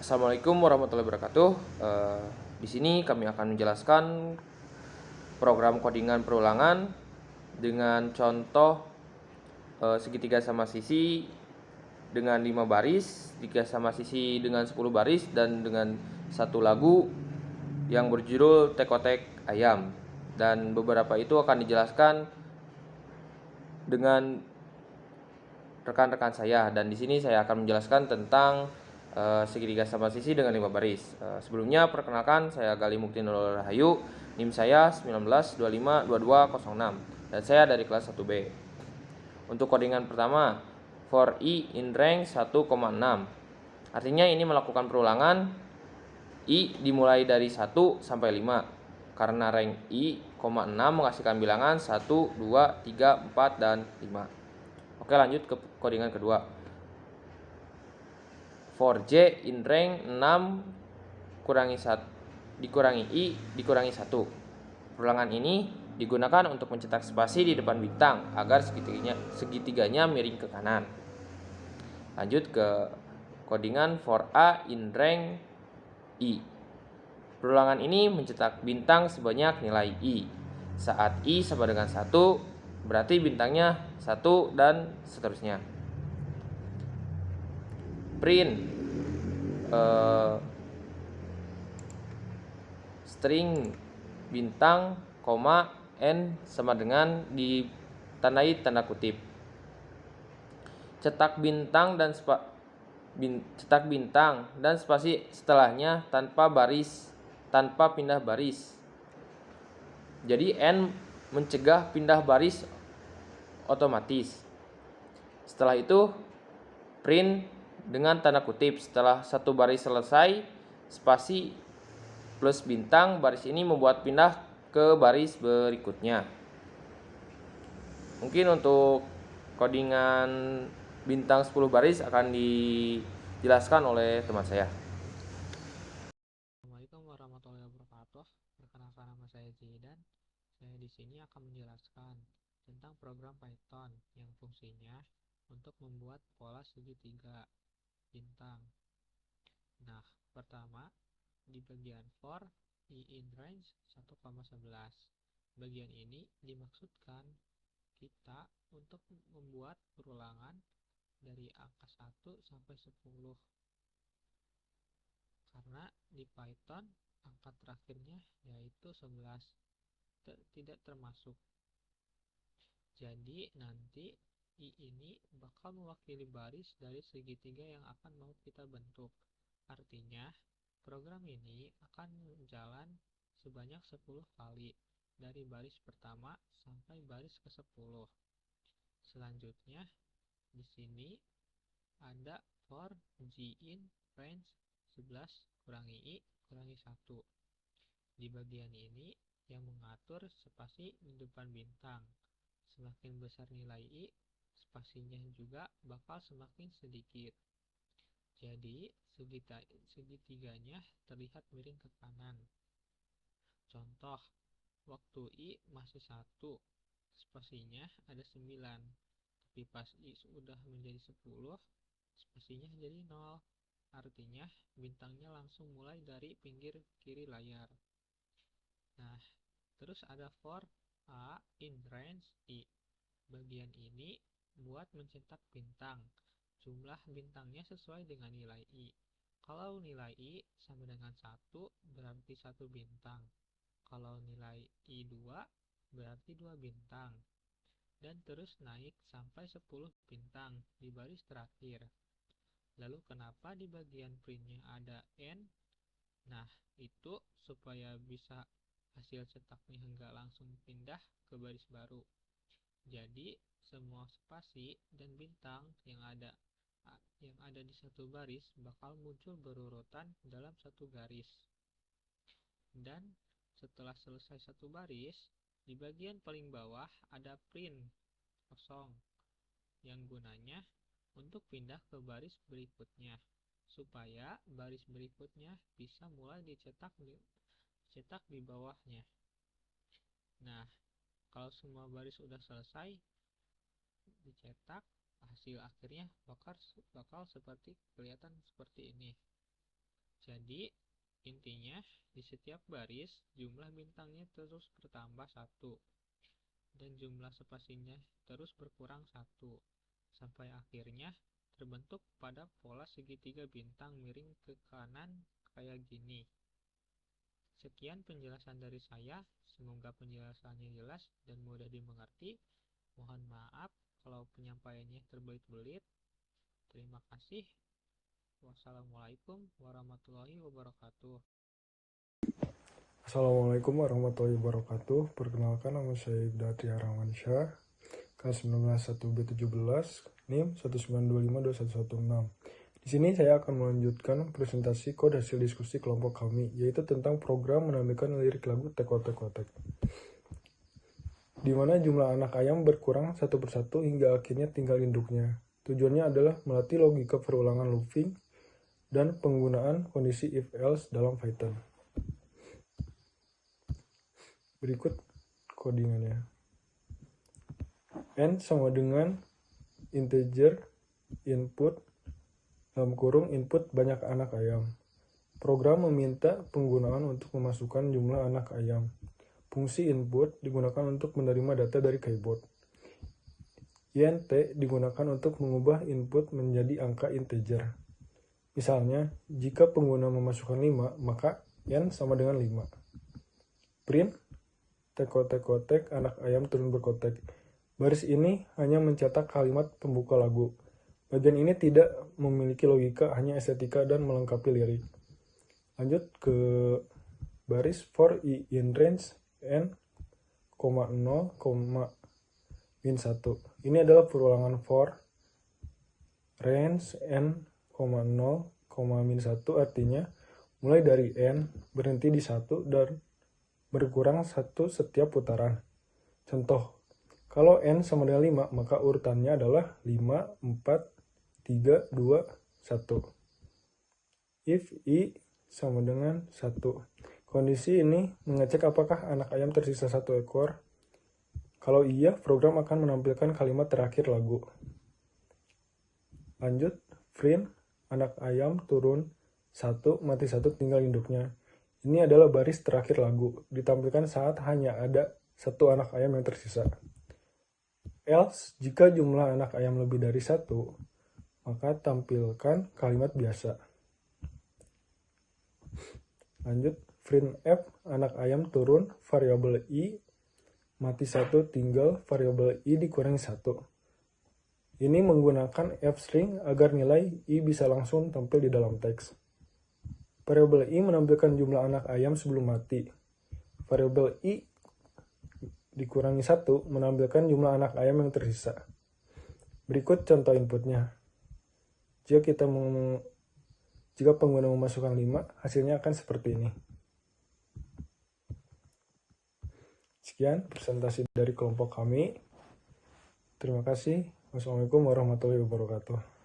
Assalamualaikum warahmatullahi wabarakatuh. Di sini kami akan menjelaskan program codingan perulangan dengan contoh segitiga sama sisi dengan 5 baris, tiga sama sisi dengan 10 baris, dan dengan satu lagu yang berjudul Tekotek Ayam. Dan beberapa itu akan dijelaskan dengan rekan-rekan saya, dan di sini saya akan menjelaskan tentang segitiga sama sisi dengan 5 baris. Sebelumnya perkenalkan, saya Gali Mukti Nurul Rahayu, NIM saya 19252206 dan saya dari kelas 1B. Untuk codingan pertama, for i in rank 1,6. Artinya ini melakukan perulangan i dimulai dari 1 sampai 5. Karena rank i, 6 menghasilkan bilangan 1, 2, 3, 4, dan 5. Oke, lanjut ke codingan kedua. For j in rank 6 dikurangi i dikurangi 1. Perulangan ini digunakan untuk mencetak spasi di depan bintang agar segitiganya miring ke kanan. Lanjut ke codingan for a in rank i. Perulangan ini mencetak bintang sebanyak nilai i. Saat i sama dengan 1, berarti bintangnya 1 dan seterusnya. Print string bintang, n sama dengan ditandai tanda kutip. Cetak bintang dan spasi setelahnya tanpa pindah baris. Jadi n mencegah pindah baris otomatis. Setelah itu print dengan tanda kutip. Setelah satu baris selesai, spasi plus bintang baris ini membuat pindah ke baris berikutnya. Mungkin untuk codingan bintang 10 baris akan dijelaskan oleh teman saya. Assalamualaikum warahmatullahi wabarakatuh. Perkenalkan, nama saya Zidan. Saya di sini akan menjelaskan tentang program Python yang fungsinya untuk membuat pola segitiga bintang. Nah, pertama di bagian for i in range 1,11. Bagian ini dimaksudkan kita untuk membuat perulangan dari angka 1 sampai 10. Karena di Python angka terakhirnya yaitu 11 tidak termasuk. Jadi nanti i ini bakal mewakili baris dari segitiga yang akan mau kita bentuk. Artinya program ini akan jalan sebanyak 10 kali dari baris pertama sampai baris ke-10. Selanjutnya di sini ada for j in range 11 kurangi i kurangi 1. Di bagian ini yang mengatur spasi di depan bintang. Semakin besar nilai i, spasinya juga bakal semakin sedikit. Jadi segitiganya terlihat miring ke kanan. Contoh, waktu i masih 1, spasinya ada 9. Tapi pas i sudah menjadi 10, spasinya jadi 0. Artinya bintangnya langsung mulai dari pinggir kiri layar. Nah, terus ada for a in range i. Bagian ini buat mencetak bintang. Jumlah bintangnya sesuai dengan nilai i. Kalau nilai i sama dengan 1, berarti 1 bintang. Kalau nilai i 2, berarti 2 bintang. Dan terus naik sampai 10 bintang di baris terakhir. Lalu kenapa di bagian printnya ada n? Nah, itu supaya bisa hasil cetaknya nggak langsung pindah ke baris baru. Jadi semua spasi dan bintang yang ada di satu baris bakal muncul berurutan dalam satu garis. Dan setelah selesai satu baris, di bagian paling bawah ada print kosong yang gunanya untuk pindah ke baris berikutnya, supaya baris berikutnya bisa mulai dicetak di bawahnya. Nah, kalau semua baris sudah selesai dicetak, hasil akhirnya bakal seperti kelihatan seperti ini. Jadi, intinya di setiap baris jumlah bintangnya terus bertambah satu dan jumlah spasinya terus berkurang satu sampai akhirnya terbentuk pada pola segitiga bintang miring ke kanan kayak gini. Sekian penjelasan dari saya, semoga penjelasannya jelas dan mudah dimengerti. Mohon maaf kalau penyampaiannya terbelit-belit. Terima kasih. Wassalamualaikum warahmatullahi wabarakatuh. Assalamualaikum warahmatullahi wabarakatuh. Perkenalkan, nama saya Ibda Rahmansyah, kelas 19 1B17, NIM 192521116. Di sini saya akan melanjutkan presentasi kode hasil diskusi kelompok kami, yaitu tentang program menampilkan lirik lagu Tek-O-Tek-O-Tek, di mana jumlah anak ayam berkurang satu persatu hingga akhirnya tinggal induknya. Tujuannya adalah melatih logika perulangan looping dan penggunaan kondisi if-else dalam Python. Berikut codingannya. N sama dengan integer input dalam kurung input banyak anak ayam. Program meminta penggunaan untuk memasukkan jumlah anak ayam. Fungsi input digunakan untuk menerima data dari keyboard. int digunakan untuk mengubah input menjadi angka integer. Misalnya, jika pengguna memasukkan 5, maka n sama dengan 5. Print Tek-O-Tek-O-Tek, anak ayam turun berkotek. Baris ini hanya mencetak kalimat pembuka lagu. Bagian ini tidak memiliki logika, hanya estetika dan melengkapi lirik. Lanjut ke baris for i in range n, 0, min 1. Ini adalah perulangan for range n, 0, min 1, artinya mulai dari n, berhenti di 1, dan berkurang 1 setiap putaran. Contoh, kalau n sama dengan 5, maka urutannya adalah 5, 4, 3, 2, 1. If i sama dengan 1. Kondisi ini mengecek apakah anak ayam tersisa 1 ekor. Kalau iya, program akan menampilkan kalimat terakhir lagu. Lanjut, print anak ayam turun 1, mati 1, tinggal induknya. Ini adalah baris terakhir lagu, ditampilkan saat hanya ada 1 anak ayam yang tersisa. Else, jika jumlah anak ayam lebih dari 1, maka tampilkan kalimat biasa. Lanjut, printf anak ayam turun variabel i, mati 1, tinggal variabel i dikurangi 1. Ini menggunakan f-string agar nilai i bisa langsung tampil di dalam teks. Variabel i menampilkan jumlah anak ayam sebelum mati. Variabel i dikurangi 1 menampilkan jumlah anak ayam yang tersisa. Berikut contoh inputnya. Jika pengguna memasukkan 5, hasilnya akan seperti ini. Sekian presentasi dari kelompok kami. Terima kasih. Wassalamualaikum warahmatullahi wabarakatuh.